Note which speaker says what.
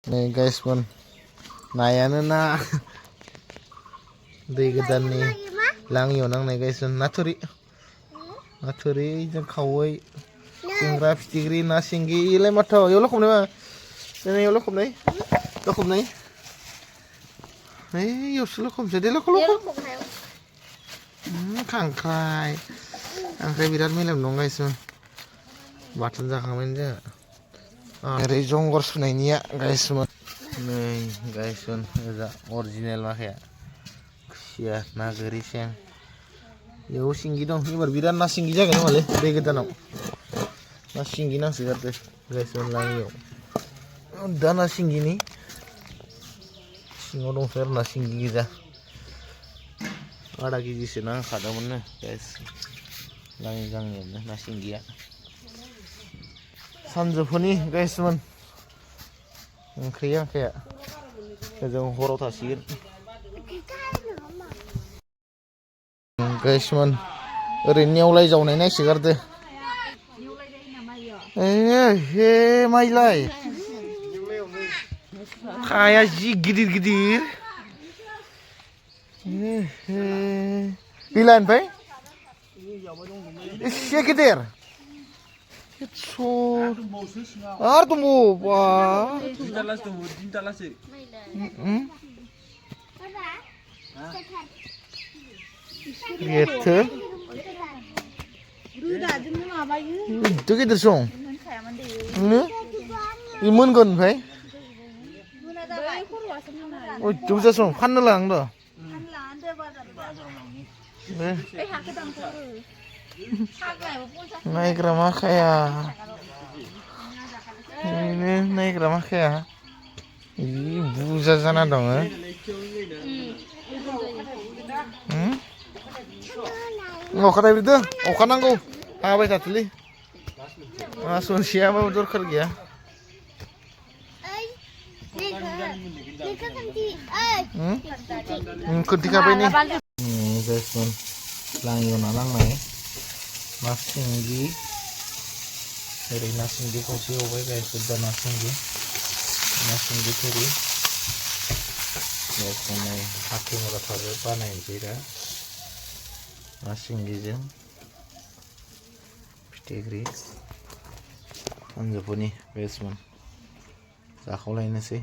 Speaker 1: Nih guys pun nayaनो ना दै गोदाननि लाङियाव नांनाय guys नाथुरि जों खावै सिंग्रा फिथिख्रि ना सिंगि इलाय माथो इयाव लखबनाय मा दिनै इयाव लखबनाय इयावसो लखबसै दे लखब खांख्राइ बिराद मेलेम दं guys बाथोन जाखांबायनो जोंहा ओरै जंगर सुनायनिया guys नै guys ओजा अरिजिनेल माखाया खुसिया ना गोरि सें बेयाव सिंगि दं एबार बिराद ना सिंगि जागोन खोमालै दै गोदानाव ना सिंगि नांसोगारदो guys लाङियाव दा ना सिंगिनि सिङाव दंसो आरो ना सिंगि गोजा आधा केजिसो नांखादोंमोननो guys लाङि गांनैयावनो ना सिंगिया सानजौफुनि guys ओंख्रिया आखाया जों हराव थासिगोन guys ओरैनो नेवलाय जावनाय नायसोगारदो हे माइलाय खाया जि गिदिर गैला ओमफ्राय एसे गिदिर आरो दंबावो बा गेथो itu गिदिर सं मोनगोन ओमफ्राय बुरजा सं फाननो लांद नायग्रा माखाया नायग्रा माखाया बुरजा जाना दङ अखा थाइब्रैदो अखा नांगौ हाबाय थाथोलै सनसेयाबाबो दरखार गैया खोन्थिखाबाय ने जायफोर लाङियाव ना नांनाय ना सिंगि ओरै ना सिंगि खावसे एवबाय गायफोर दा ना सिंगि थुरि नै हाथि मुराफ्राबो बानायनोसै दा ना सिंगिजों फिथिख्रि सानजौफुनि बेसमोन जाखावलायनोसै